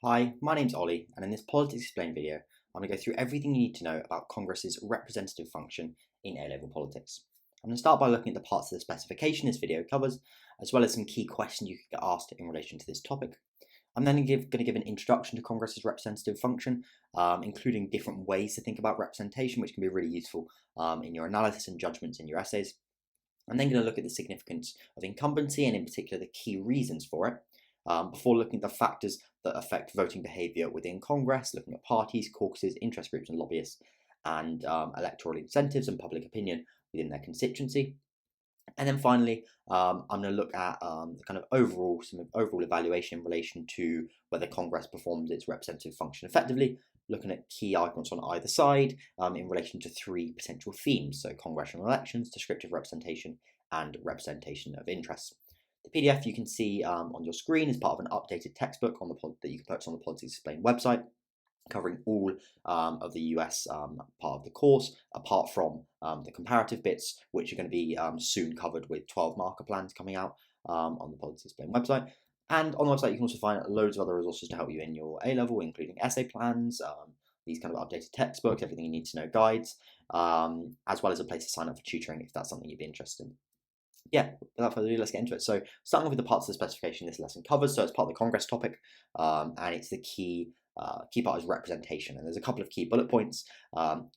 Hi, my name's Ollie, and in this Politics Explained video, I'm going to go through everything you need to know about Congress's representative function in A-level politics. I'm going to start by looking at the parts of the specification this video covers, as well as some key questions you could get asked in relation to this topic. I'm then going to give an introduction to Congress's representative function, including different ways to think about representation, which can be really useful in your analysis and judgments in your essays. I'm then going to look at the significance of incumbency, and in particular the key reasons for it, before looking at the factors that affect voting behaviour within Congress, looking at parties, caucuses, interest groups and lobbyists, and electoral incentives and public opinion within their constituency. And then finally, I'm going to look at some overall evaluation in relation to whether Congress performs its representative function effectively, looking at key arguments on either side in relation to three potential themes: so congressional elections, descriptive representation, and representation of interests. The PDF you can see on your screen is part of an updated textbook that you can purchase on the Politics Explained website, covering all of the US part of the course, apart from the comparative bits, which are going to be soon covered with 12 marker plans coming out on the Politics Explained website. And on the website, you can also find loads of other resources to help you in your A-level, including essay plans, these kind of updated textbooks, everything you need to know guides, as well as a place to sign up for tutoring if that's something you'd be interested in. Yeah, without further ado, let's get into it. So, starting off with the parts of the specification this lesson covers. So, it's part of the Congress topic, and it's the key part is representation. And there's a couple of key bullet points: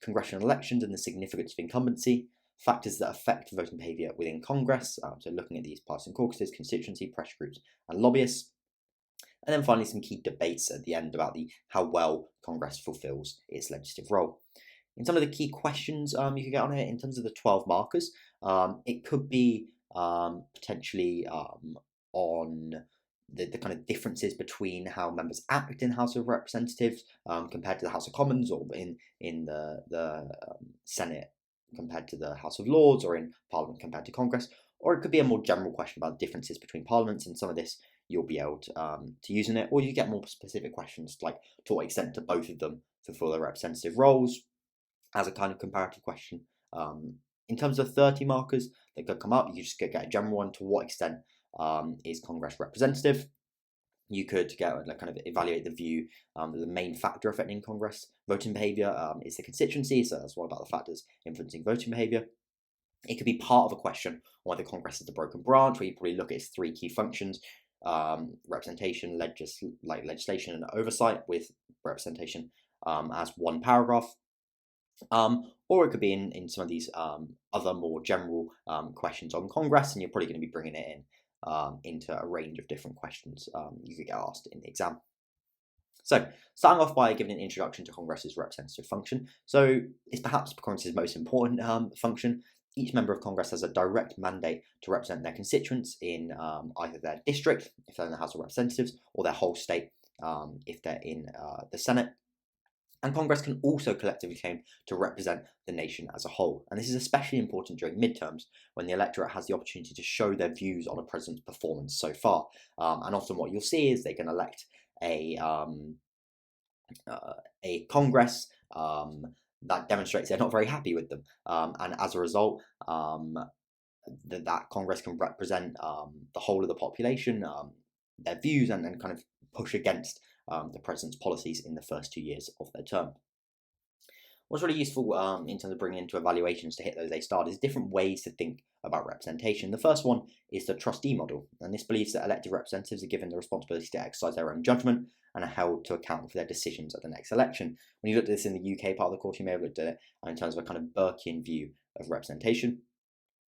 congressional elections and the significance of incumbency, factors that affect voting behaviour within Congress. So, looking at these partisan caucuses, constituency, pressure groups, and lobbyists. And then finally, some key debates at the end about how well Congress fulfills its legislative role. In some of the key questions you could get on here, in terms of the 12 markers, it could be potentially on the kind of differences between how members act in the House of Representatives compared to the House of Commons, or in the Senate compared to the House of Lords, or in Parliament compared to Congress. Or it could be a more general question about differences between parliaments, and some of this you'll be able to use in it. Or you get more specific questions like to what extent do both of them fulfill their representative roles, as a kind of comparative question. In terms of 30 markers that could come up, you just get a general one: to what extent is Congress representative? You could get kind of evaluate the view that the main factor affecting Congress voting behaviour is the constituency, so that's one about the factors influencing voting behaviour. It could be part of a question on whether Congress is the broken branch, where you probably look at its three key functions: representation, legislation, and oversight, with representation as one paragraph. Or it could be in some of these other more general questions on Congress, and you're probably going to be bringing it in into a range of different questions you could get asked in the exam. So, starting off by giving an introduction to Congress's representative function. So, it's perhaps Congress's most important function. Each member of Congress has a direct mandate to represent their constituents in either their district, if they're in the House of Representatives, or their whole state, if they're in the Senate. And Congress can also collectively claim to represent the nation as a whole. And this is especially important during midterms, when the electorate has the opportunity to show their views on a president's performance so far. And often what you'll see is they can elect a Congress that demonstrates they're not very happy with them. And as a result, that Congress can represent the whole of the population, their views, and then kind of push against the president's policies in the first 2 years of their term. What's really useful in terms of bringing into evaluations to hit those A-stars is different ways to think about representation. The first one is the trustee model, and this believes that elected representatives are given the responsibility to exercise their own judgment and are held to account for their decisions at the next election. When you looked at this in the UK part of the course, you may have looked at it in terms of a kind of Burkean view of representation.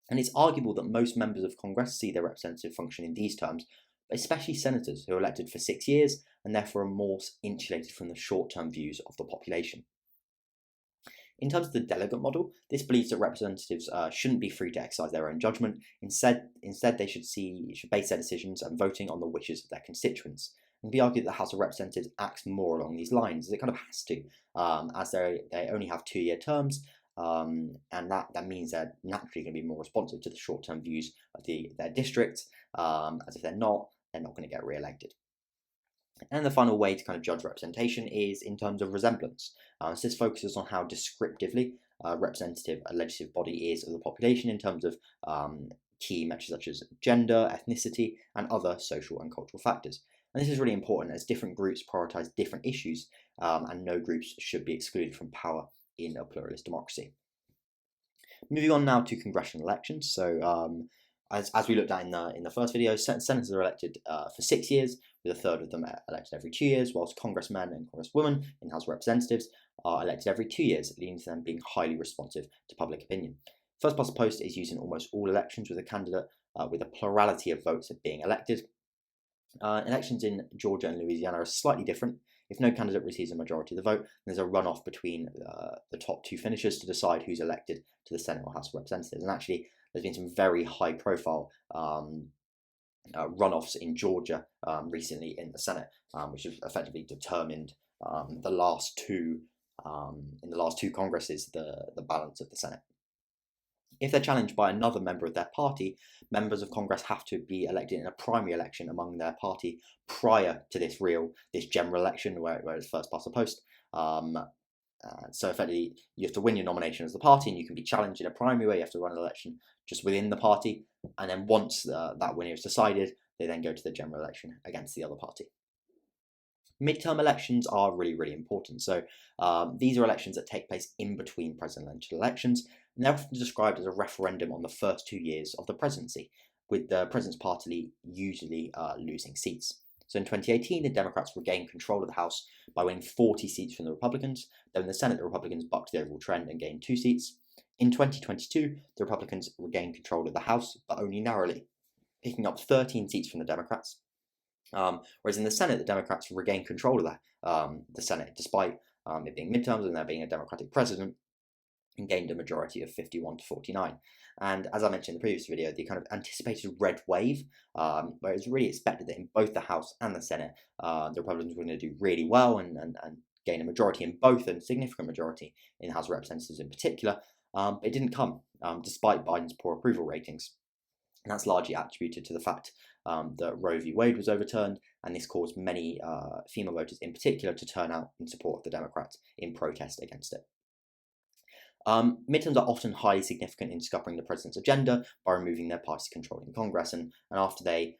And it's arguable that most members of Congress see their representative function in these terms, especially senators who are elected for 6 years and therefore are more insulated from the short-term views of the population. In terms of the delegate model, this believes that representatives shouldn't be free to exercise their own judgment. Instead, they should base their decisions and voting on the wishes of their constituents. And be argued that the House of Representatives acts more along these lines, as it kind of has to, as they only have 2-year terms. And that means they're naturally going to be more responsive to the short-term views of their district, as if they're not going to get re-elected. And the final way to kind of judge representation is in terms of resemblance. So this focuses on how descriptively representative a legislative body is of the population in terms of key measures such as gender, ethnicity, and other social and cultural factors. And And this is really important as different groups prioritise different issues, and no groups should be excluded from power in a pluralist democracy. Moving on now to congressional elections. So as we looked at in the first video, senators are elected for 6 years, with a third of them elected every 2 years, whilst congressmen and congresswomen in House of Representatives are elected every 2 years, leading to them being highly responsive to public opinion. First past the post is used in almost all elections, with a candidate with a plurality of votes being elected. Elections in Georgia and Louisiana are slightly different. If no candidate receives a majority of the vote, there's a runoff between the top two finishers to decide who's elected to the Senate or House of Representatives. And actually, there's been some very high-profile runoffs in Georgia recently in the Senate, which have effectively determined the last two in the last two Congresses the balance of the Senate. If they're challenged by another member of their party, members of Congress have to be elected in a primary election among their party prior to this general election where it's first past the post. So effectively, you have to win your nomination as the party, and you can be challenged in a primary where you have to run an election just within the party. And then once that winner is decided, they then go to the general election against the other party. Midterm elections are really, really important. So these are elections that take place in between presidential elections, and they're often described as a referendum on the first 2 years of the presidency, with the president's party usually losing seats. So in 2018, the Democrats regained control of the House by winning 40 seats from the Republicans. Then in the Senate, the Republicans bucked the overall trend and gained 2 seats. In 2022, the Republicans regained control of the House, but only narrowly, picking up 13 seats from the Democrats. Whereas in the Senate, the Democrats regained control of the Senate, despite it being midterms and there being a Democratic president, and gained a majority of 51 to 49. And as I mentioned in the previous video, the kind of anticipated red wave, where it's really expected that in both the House and the Senate, the Republicans were going to do really well and gain a majority in both, and a significant majority in the House of Representatives in particular. But it didn't come, despite Biden's poor approval ratings. And that's largely attributed to the fact that Roe v. Wade was overturned, and this caused many female voters in particular to turn out in support of the Democrats in protest against it. Midterms are often highly significant in scuppering the president's agenda by removing their party's control in Congress, and after they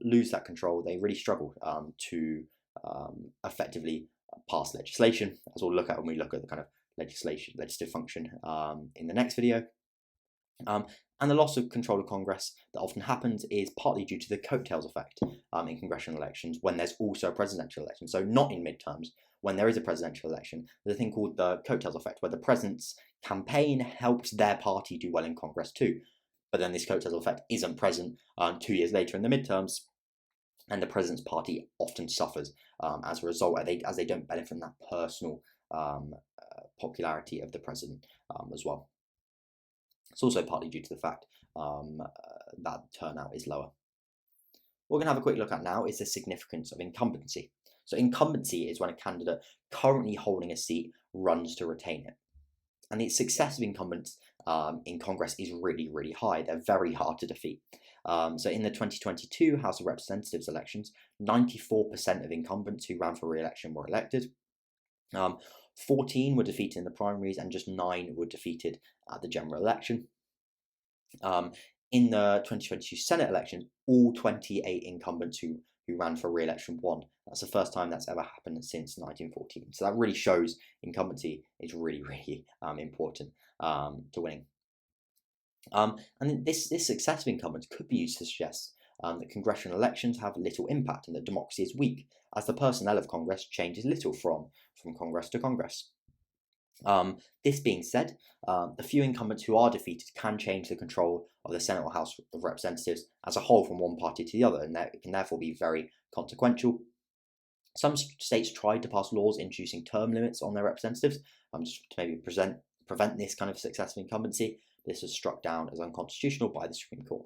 lose that control, they really struggle to effectively pass legislation, as we'll look at when we look at the kind of legislative function in the next video. And the loss of control of Congress that often happens is partly due to the coattails effect in congressional elections when there's also a presidential election. So not in midterms, when there is a presidential election, there's a thing called the coattails effect, where the president's campaign helps their party do well in Congress too. But then this coattails effect isn't present 2 years later in the midterms, and the president's party often suffers as a result, as they don't benefit from that personal popularity of the president as well. It's also partly due to the fact that turnout is lower. What we're going to have a quick look at now is the significance of incumbency. So incumbency is when a candidate currently holding a seat runs to retain it. And the success of incumbents in Congress is really, really high. They're very hard to defeat. So in the 2022 House of Representatives elections, 94% of incumbents who ran for re-election were elected. 14 were defeated in the primaries, and just 9 were defeated at the general election. In the 2022 Senate elections, all 28 incumbents who ran for re-election won. That's the first time that's ever happened since 1914. So that really shows incumbency is really, really important to winning. And this success of incumbents could be used to suggest that congressional elections have little impact and that democracy is weak, as the personnel of Congress changes little from Congress to Congress. This being said, the few incumbents who are defeated can change the control of the Senate or House of Representatives as a whole from one party to the other, and it can therefore be very consequential. Some states tried to pass laws introducing term limits on their representatives, just to maybe prevent this kind of successful incumbency. This was struck down as unconstitutional by the Supreme Court.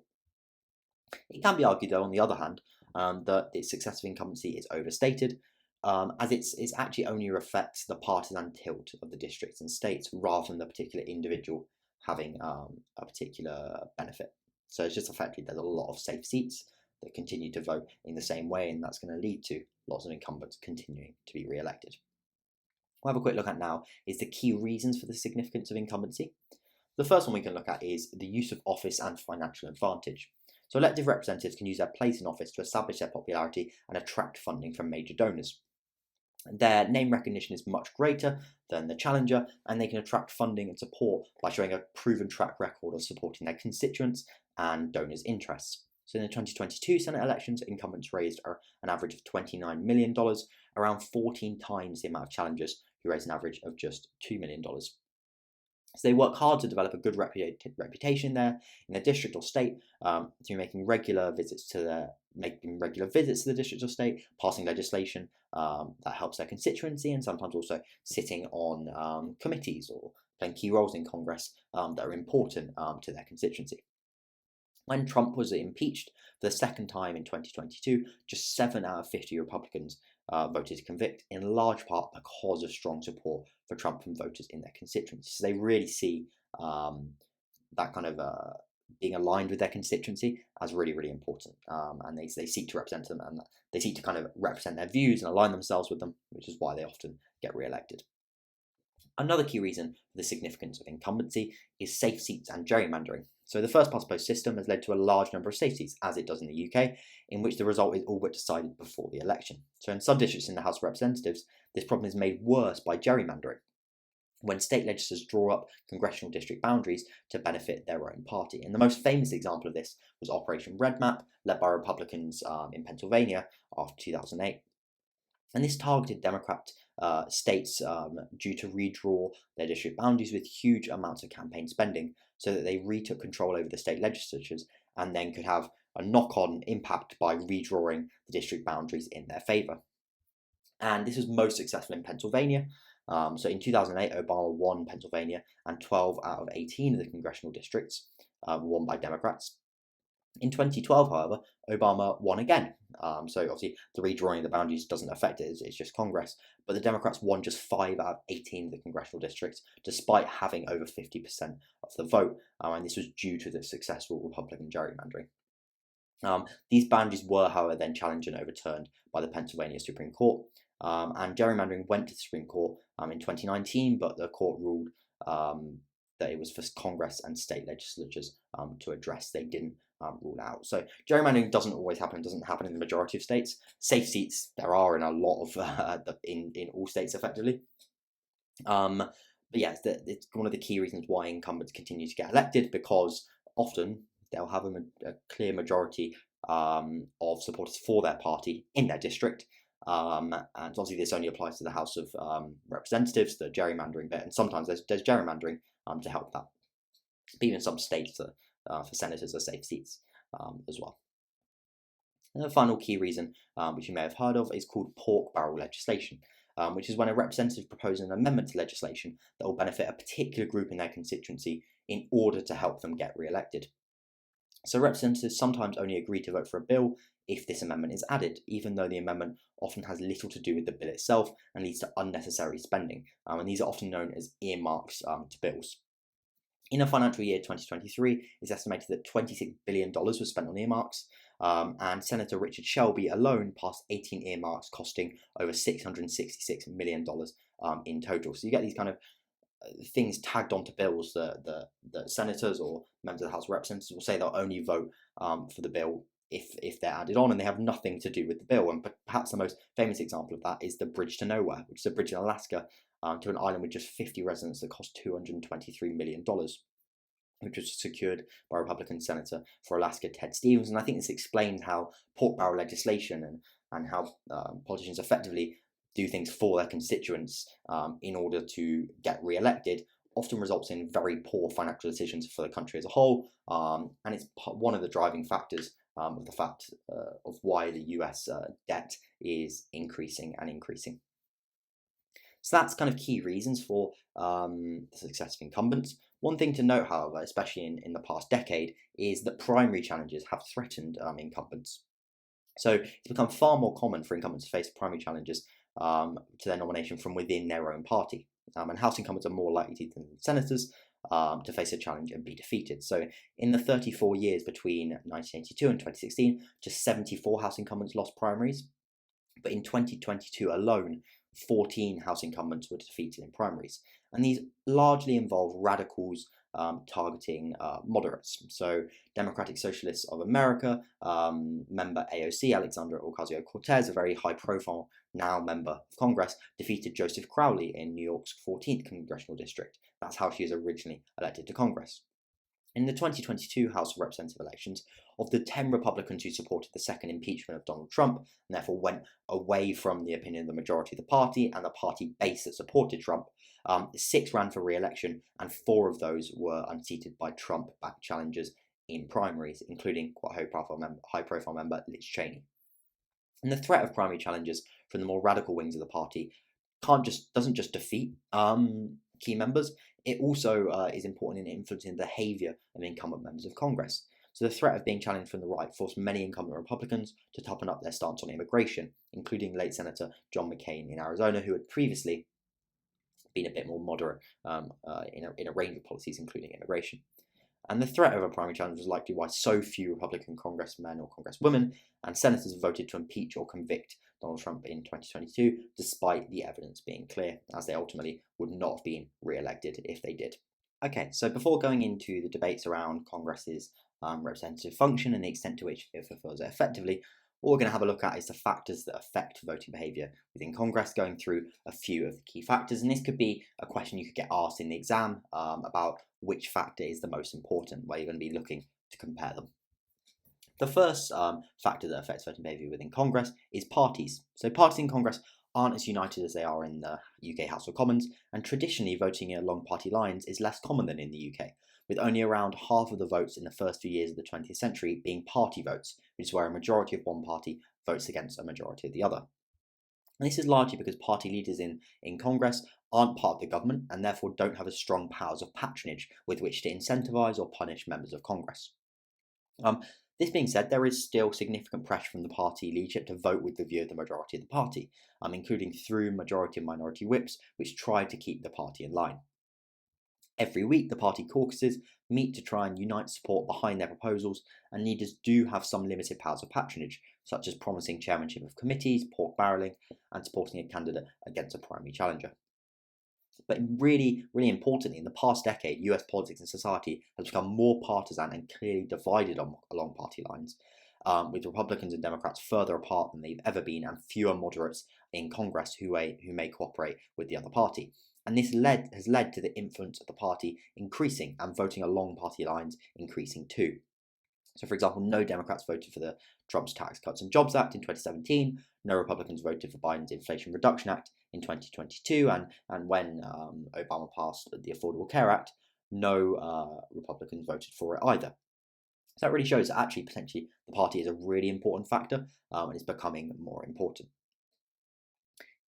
It can be argued, though, on the other hand, that the success of incumbency is overstated, as it actually only reflects the partisan tilt of the districts and states rather than the particular individual having a particular benefit. So it's just effectively there's a lot of safe seats that continue to vote in the same way, and that's going to lead to lots of incumbents continuing to be re-elected. What we'll have a quick look at now is the key reasons for the significance of incumbency. The first one we can look at is the use of office and financial advantage. So elected representatives can use their place in office to establish their popularity and attract funding from major donors. Their name recognition is much greater than the challenger, and they can attract funding and support by showing a proven track record of supporting their constituents and donors' interests. So in the 2022 Senate elections, incumbents raised an average of $29 million, around 14 times the amount of challengers who raised an average of just $2 million. So they work hard to develop a good reputation there in their district or state through making regular visits to the district or state, passing legislation that helps their constituency, and sometimes also sitting on committees or playing key roles in Congress that are important to their constituency. When Trump was impeached for the second time in 2022, just 7 out of 50 Republicans voted to convict, in large part because of strong support for Trump from voters in their constituency. So they really see that kind of being aligned with their constituency as really, really important. And they seek to represent them, and they seek to kind of represent their views and align themselves with them, which is why they often get re-elected. Another key reason for the significance of incumbency is safe seats and gerrymandering. So the first past post system has led to a large number of safe seats, as it does in the UK, in which the result is all but decided before the election. So in some districts in the House of Representatives, this problem is made worse by gerrymandering, when state legislatures draw up congressional district boundaries to benefit their own party. And the most famous example of this was Operation Red Map, led by Republicans in Pennsylvania after 2008. And this targeted Democrat states due to redraw their district boundaries with huge amounts of campaign spending, so that they retook control over the state legislatures and then could have a knock-on impact by redrawing the district boundaries in their favour. And this was most successful in Pennsylvania. So in 2008, Obama won Pennsylvania, and 12 out of 18 of the congressional districts were won by Democrats. In 2012, however, Obama won again. So obviously the redrawing of the boundaries doesn't affect it, it's just Congress. But the Democrats won just 5 out of 18 of the congressional districts, despite having over 50% of the vote. And this was due to the successful Republican gerrymandering. These boundaries were, however, then challenged and overturned by the Pennsylvania Supreme Court. And gerrymandering went to the Supreme Court in 2019, but the court ruled that it was for Congress and state legislatures to address. They didn't rule out. So gerrymandering doesn't always happen. It doesn't happen in the majority of states. Safe seats there are in a lot of in all states effectively. But yes, it's one of the key reasons why incumbents continue to get elected, because often they'll have a clear majority of supporters for their party in their district. And obviously this only applies to the House of Representatives, the gerrymandering bit, and sometimes there's gerrymandering to help that. But even some states for senators are safe seats as well. And the final key reason, which you may have heard of, is called pork barrel legislation, which is when a representative proposes an amendment to legislation that will benefit a particular group in their constituency in order to help them get re-elected. So representatives sometimes only agree to vote for a bill if this amendment is added, even though the amendment often has little to do with the bill itself and leads to unnecessary spending. And these are often known as earmarks to bills. In a financial year 2023, it's estimated that $26 billion was spent on earmarks, and Senator Richard Shelby alone passed 18 earmarks costing over $666 million in total. So you get these kind of things tagged onto bills that senators or members of the House of Representatives will say they'll only vote for the bill if they're added on, and they have nothing to do with the bill. And perhaps the most famous example of that is the Bridge to Nowhere, which is a bridge in Alaska to an island with just 50 residents that cost $223 million, which was secured by Republican Senator for Alaska Ted Stevens. And I think this explains how pork barrel legislation and how politicians effectively do things for their constituents in order to get re-elected often results in very poor financial decisions for the country as a whole, and it's one of the driving factors of the fact of why the US debt is increasing and increasing. So that's kind of key reasons for the success of incumbents. One thing to note, however, especially in the past decade, is that primary challenges have threatened incumbents. So it's become far more common for incumbents to face primary challenges to their nomination from within their own party. And House incumbents are more likely than senators to face a challenge and be defeated. So in the 34 years between 1982 and 2016, just 74 House incumbents lost primaries. But in 2022 alone, 14 House incumbents were defeated in primaries. And these largely involve radicals targeting moderates. So Democratic Socialists of America member AOC, Alexandra Ocasio-Cortez, a very high-profile now member of Congress, defeated Joseph Crowley in New York's 14th congressional district. That's how she was originally elected to Congress. In the 2022 House of Representatives elections, of the 10 Republicans who supported the second impeachment of Donald Trump, and therefore went away from the opinion of the majority of the party and the party base that supported Trump, 6 ran for re-election, and 4 of those were unseated by Trump-backed challengers in primaries, including quite high-profile member Liz Cheney. And the threat of primary challenges from the more radical wings of the party doesn't just defeat key members, it also is important in influencing the behaviour of incumbent members of Congress. So the threat of being challenged from the right forced many incumbent Republicans to toughen up their stance on immigration, including late Senator John McCain in Arizona, who had previously been a bit more moderate in a range of policies, including immigration. And the threat of a primary challenge was likely why so few Republican congressmen or congresswomen and senators voted to impeach or convict Donald Trump in 2022, despite the evidence being clear, as they ultimately would not have been re-elected if they did. Okay, so before going into the debates around Congress's representative function and the extent to which it fulfills it effectively, what we're going to have a look at is the factors that affect voting behaviour within Congress, going through a few of the key factors. And this could be a question you could get asked in the exam about which factor is the most important, where you're going to be looking to compare them. The first factor that affects voting behaviour within Congress is parties. So parties in Congress aren't as united as they are in the UK House of Commons, and traditionally voting along party lines is less common than in the UK, with only around half of the votes in the first few years of the 20th century being party votes, which is where a majority of one party votes against a majority of the other. And this is largely because party leaders in Congress aren't part of the government and therefore don't have as strong powers of patronage with which to incentivise or punish members of Congress. This being said, there is still significant pressure from the party leadership to vote with the view of the majority of the party, including through majority and minority whips, which try to keep the party in line. Every week, the party caucuses meet to try and unite support behind their proposals, and leaders do have some limited powers of patronage, such as promising chairmanship of committees, pork barrelling, and supporting a candidate against a primary challenger. But really, really importantly, in the past decade, US politics and society has become more partisan and clearly divided along party lines, with Republicans and Democrats further apart than they've ever been, and fewer moderates in Congress who may cooperate with the other party. And this has led to the influence of the party increasing and voting along party lines increasing too. So, for example, no Democrats voted for the Trump's Tax Cuts and Jobs Act in 2017. No Republicans voted for Biden's Inflation Reduction Act in 2022. And when Obama passed the Affordable Care Act, no Republicans voted for it either. So that really shows that actually potentially the party is a really important factor and is becoming more important.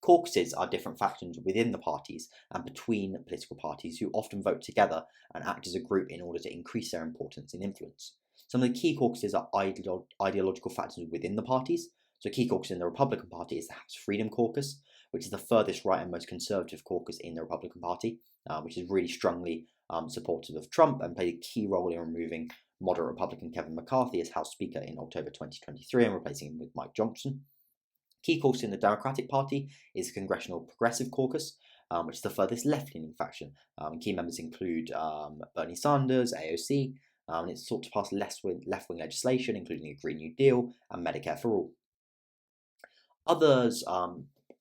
Caucuses are different factions within the parties and between political parties who often vote together and act as a group in order to increase their importance and influence. Some of the key caucuses are ideological factors within the parties. So a key caucus in the Republican Party is the House Freedom Caucus, which is the furthest right and most conservative caucus in the Republican Party, which is really strongly supportive of Trump and played a key role in removing moderate Republican Kevin McCarthy as House Speaker in October 2023 and replacing him with Mike Johnson. Key caucus in the Democratic Party is the Congressional Progressive Caucus, which is the furthest left-leaning faction. Key members include Bernie Sanders, AOC, and it's sought to pass left-wing legislation, including a Green New Deal and Medicare for All.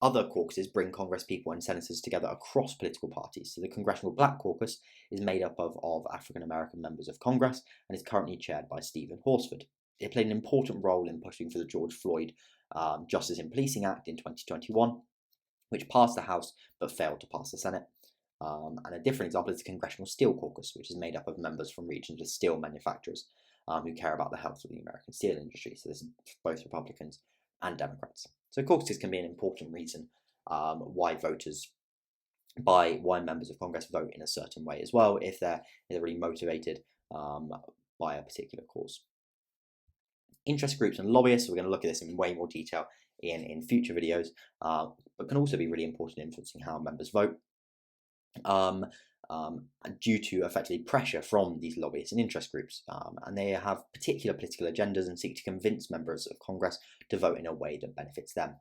Other caucuses bring Congresspeople and senators together across political parties. So the Congressional Black Caucus is made up of African-American members of Congress and is currently chaired by Stephen Horsford. It played an important role in pushing for the George Floyd Justice in Policing Act in 2021, which passed the House but failed to pass the Senate. And a different example is the Congressional Steel Caucus, which is made up of members from regions of steel manufacturers who care about the health of the American steel industry. So this is both Republicans and Democrats. So caucuses can be an important reason why members of Congress vote in a certain way as well, if they're really motivated by a particular cause. Interest groups and lobbyists, so we're going to look at this in way more detail in future videos, but can also be really important in influencing how members vote due to effectively pressure from these lobbyists and interest groups. And they have particular political agendas and seek to convince members of Congress to vote in a way that benefits them.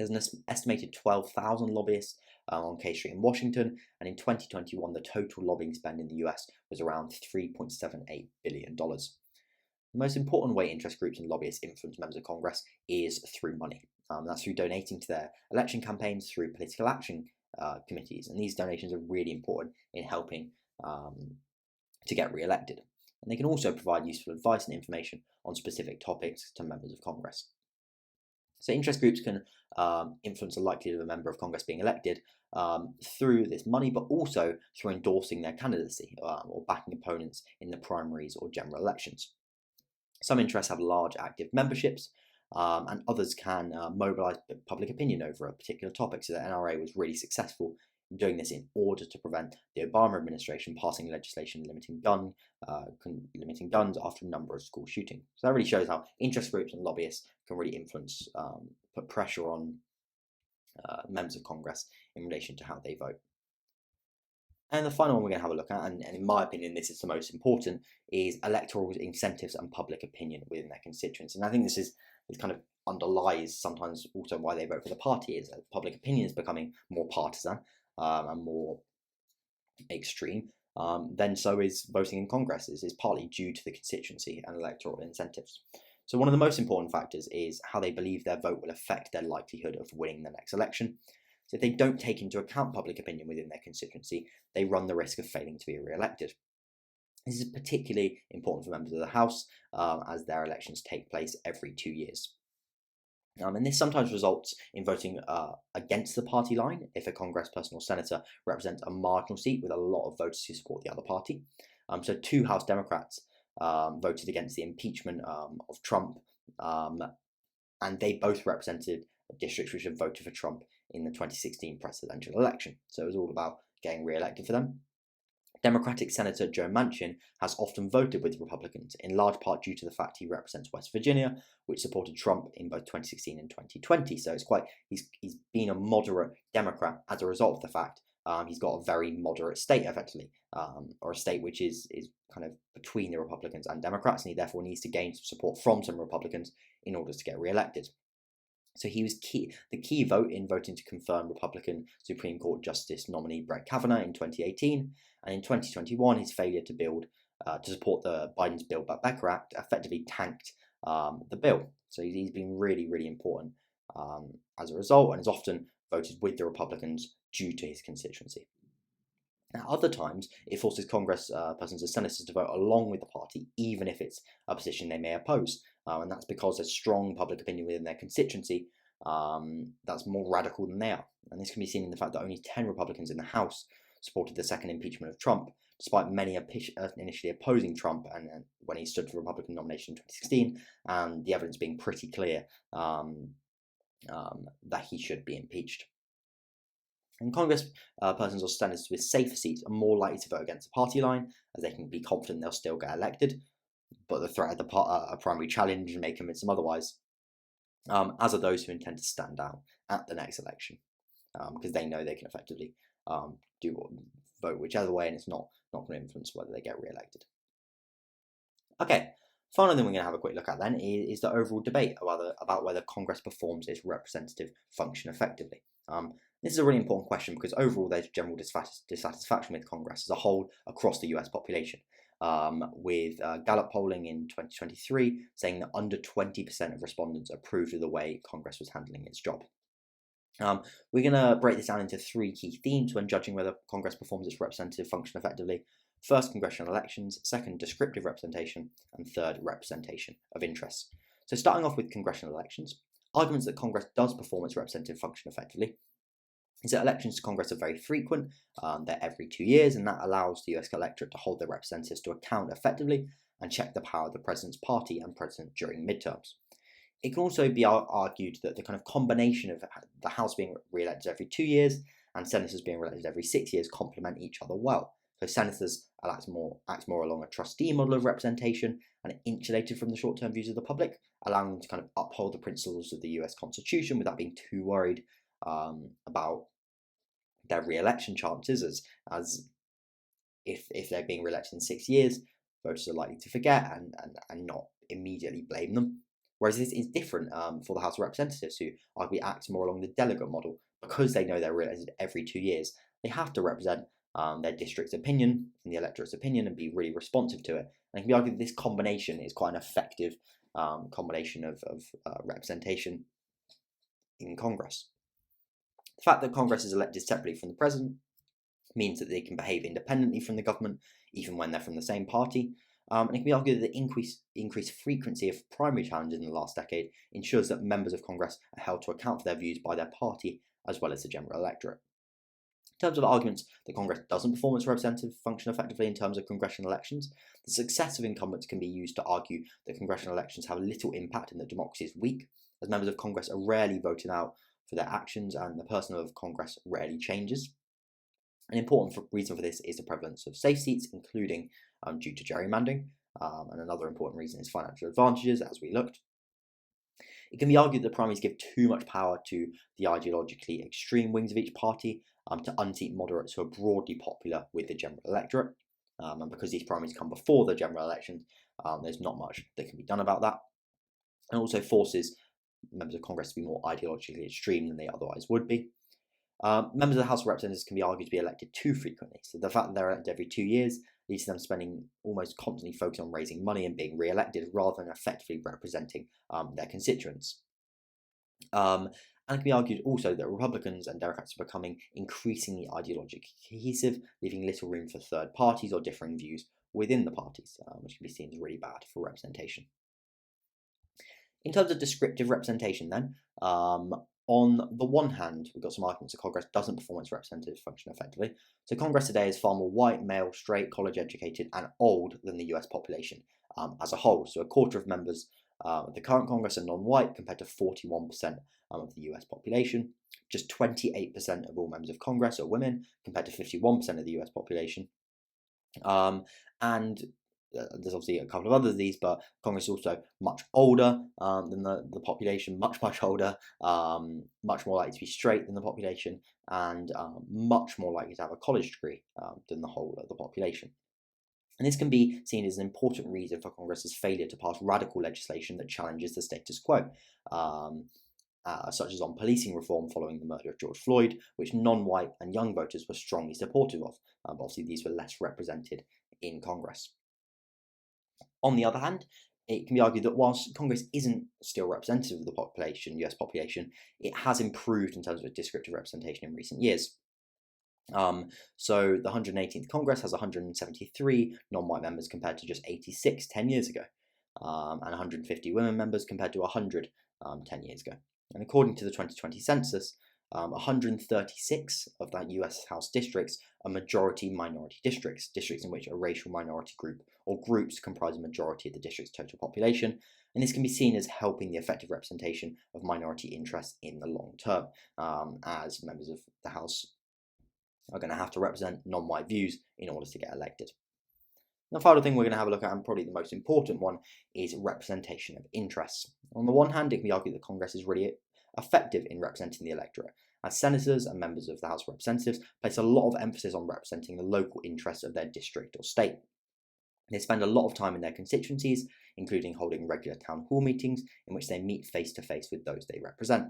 There's an estimated 12,000 lobbyists on K Street in Washington, and in 2021, the total lobbying spend in the US was around $3.78 billion. The most important way interest groups and lobbyists influence members of Congress is through money. That's through donating to their election campaigns, through political action committees, and these donations are really important in helping to get re-elected. And they can also provide useful advice and information on specific topics to members of Congress. So interest groups can influence the likelihood of a member of Congress being elected through this money, but also through endorsing their candidacy or backing opponents in the primaries or general elections. Some interests have large active memberships, and others can mobilize public opinion over a particular topic. So the NRA was really successful in doing this in order to prevent the Obama administration passing legislation limiting guns after a number of school shootings. So that really shows how interest groups and lobbyists can really influence, put pressure on members of Congress in relation to how they vote. And the final one we're going to have a look at, and in my opinion this is the most important, is electoral incentives and public opinion within their constituents. And I think this kind of underlies sometimes also why they vote for the party, is that public opinion is becoming more partisan and more extreme. Then so is voting in Congress is partly due to the constituency and electoral incentives. So one of the most important factors is how they believe their vote will affect their likelihood of winning the next election. So if they don't take into account public opinion within their constituency, they run the risk of failing to be re-elected. This is particularly important for members of the House, as their elections take place every 2 years. And this sometimes results in voting against the party line if a congressperson or senator represents a marginal seat with a lot of voters who support the other party. So 2 House Democrats voted against the impeachment of Trump, and they both represented districts which had voted for Trump in the 2016 presidential election. So it was all about getting re-elected for them. Democratic Senator Joe Manchin has often voted with Republicans, in large part due to the fact he represents West Virginia, which supported Trump in both 2016 and 2020. So he's been a moderate Democrat as a result of the fact he's got a very moderate state, effectively, or a state which is kind of between the Republicans and Democrats, and he therefore needs to gain some support from some Republicans in order to get re-elected. So he was the key vote in voting to confirm Republican Supreme Court Justice nominee Brett Kavanaugh in 2018, and in 2021 his failure to support the Biden's Build Back Better Act effectively tanked the bill. So he's been really, really important as a result, and has often voted with the Republicans due to his constituency. At other times, it forces congresspersons and senators to vote along with the party, even if it's a position they may oppose. And that's because there's strong public opinion within their constituency that's more radical than they are. And this can be seen in the fact that only 10 Republicans in the House supported the second impeachment of Trump, despite many initially opposing Trump and when he stood for the Republican nomination in 2016, and the evidence being pretty clear that he should be impeached. And congresspersons or senators with safer seats are more likely to vote against the party line, as they can be confident they'll still get elected, but the threat of a primary challenge may convince them otherwise, as are those who intend to stand down at the next election, because they know they can effectively vote whichever way, and it's not going to influence whether they get re-elected. Okay, final thing we're going to have a quick look at then is the overall debate about whether Congress performs its representative function effectively. This is a really important question because overall there's general dissatisfaction with Congress as a whole across the US population, with Gallup polling in 2023 saying that under 20% of respondents approved of the way Congress was handling its job. We're going to break this down into 3 key themes when judging whether Congress performs its representative function effectively. First, congressional elections. Second, descriptive representation. And third, representation of interests. So starting off with congressional elections, arguments that Congress does perform its representative function effectively is that elections to Congress are very frequent. They're every 2 years, and that allows the US electorate to hold their representatives to account effectively and check the power of the president's party and president during midterms. It can also be argued that the kind of combination of the House being re-elected every 2 years and senators being re-elected every 6 years complement each other well. So senators act more along a trustee model of representation and insulated from the short-term views of the public, allowing them to kind of uphold the principles of the US Constitution without being too worried about their re-election chances, as if they're being re-elected in 6 years, voters are likely to forget and not immediately blame them. Whereas this is different for the House of Representatives, who arguably act more along the delegate model. Because they know they're re-elected every 2 years, they have to represent their district's opinion and the electorate's opinion and be really responsive to it. And it can be argued that this combination is quite an effective combination of representation in Congress. The fact that Congress is elected separately from the President means that they can behave independently from the government, even when they're from the same party. And it can be argued that the increased frequency of primary challenges in the last decade ensures that members of Congress are held to account for their views by their party as well as the general electorate. In terms of arguments that Congress doesn't perform its representative function effectively in terms of congressional elections, the success of incumbents can be used to argue that congressional elections have little impact and that democracy is weak, as members of Congress are rarely voted out for their actions and the personnel of Congress rarely changes. An important reason for this is the prevalence of safe seats, including due to gerrymandering, and another important reason is financial advantages, as we looked. It can be argued that primaries give too much power to the ideologically extreme wings of each party to unseat moderates who are broadly popular with the general electorate. And because these primaries come before the general elections, there's not much that can be done about that. And also forces members of Congress to be more ideologically extreme than they otherwise would be. Members of the House of Representatives can be argued to be elected too frequently. So the fact that they're elected every 2 years leads to them spending almost constantly focused on raising money and being re-elected rather than effectively representing their constituents. And it can be argued also that Republicans and Democrats are becoming increasingly ideologically cohesive, leaving little room for third parties or differing views within the parties, which can be seen as really bad for representation. In terms of descriptive representation then, on the one hand, we've got some arguments that Congress doesn't perform its representative function effectively. So Congress today is far more white, male, straight, college-educated and old than the US population as a whole. So a quarter of members of the current Congress are non-white compared to 41% of the US population. Just 28% of all members of Congress are women compared to 51% of the US population. And there's obviously a couple of others of these, but Congress is also much older than the population, much older, much more likely to be straight than the population, and much more likely to have a college degree than the whole of the population. And this can be seen as an important reason for Congress's failure to pass radical legislation that challenges the status quo, such as on policing reform following the murder of George Floyd, which non-white and young voters were strongly supportive of. But obviously, these were less represented in Congress. On the other hand, it can be argued that whilst Congress isn't still representative of the population, US population, it has improved in terms of its descriptive representation in recent years. So the 118th Congress has 173 non-white members compared to just 86 10 years ago, and 150 women members compared to 100 10 years ago. And according to the 2020 census, 136 of that US House districts are majority-minority districts, districts in which a racial minority group or groups comprise a majority of the district's total population. And this can be seen as helping the effective representation of minority interests in the long term, as members of the House are going to have to represent non-white views in order to get elected. The final thing we're going to have a look at, and probably the most important one, is representation of interests. On the one hand, it can be argued that Congress is really effective in representing the electorate, as senators and members of the House of Representatives place a lot of emphasis on representing the local interests of their district or state. They spend a lot of time in their constituencies, including holding regular town hall meetings in which they meet face to face with those they represent.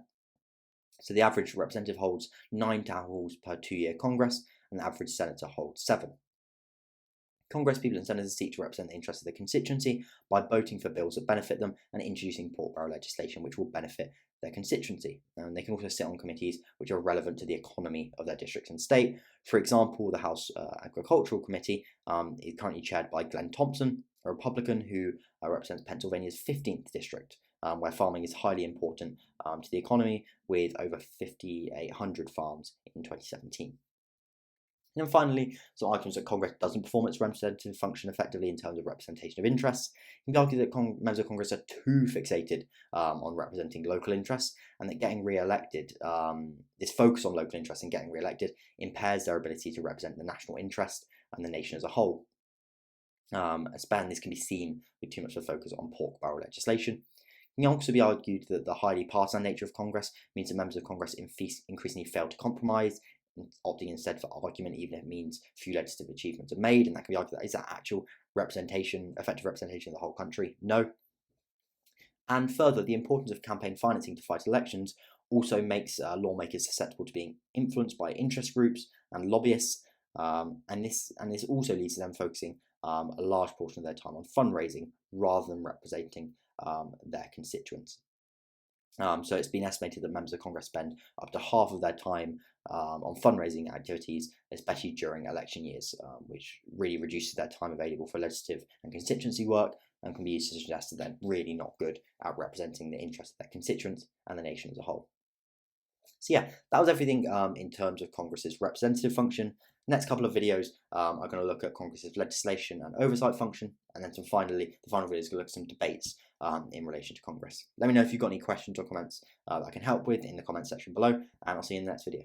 So the average representative holds 9 town halls per 2-year Congress, and the average senator holds 7. Congress people and senators seek to represent the interests of the constituency by voting for bills that benefit them and introducing pork barrel legislation which will benefit their constituency. And they can also sit on committees which are relevant to the economy of their district and state. For example, the House Agricultural Committee is currently chaired by Glenn Thompson, a Republican who represents Pennsylvania's 15th district, where farming is highly important to the economy, with over 5,800 farms in 2017. And then finally, some arguments that Congress doesn't perform its representative function effectively in terms of representation of interests. It can be argued that members of Congress are too fixated on representing local interests, and that getting re-elected, this focus on local interests and getting re-elected impairs their ability to represent the national interest and the nation as a whole. This can be seen with too much of a focus on pork barrel legislation. It can also be argued that the highly partisan nature of Congress means that members of Congress increasingly fail to compromise, opting instead for argument, even if it means few legislative achievements are made. And that can be argued that is that actual representation, effective representation of the whole country? No. And further, the importance of campaign financing to fight elections also makes lawmakers susceptible to being influenced by interest groups and lobbyists, and this also leads to them focusing a large portion of their time on fundraising rather than representing their constituents. So it's been estimated that members of Congress spend up to half of their time on fundraising activities, especially during election years, which really reduces their time available for legislative and constituency work and can be used to suggest that they're really not good at representing the interests of their constituents and the nation as a whole. So yeah, that was everything in terms of Congress's representative function. Next couple of videos are going to look at Congress's legislation and oversight function, and then the final video is going to look at some debates in relation to Congress. Let me know if you've got any questions or comments that I can help with in the comment section below, and I'll see you in the next video.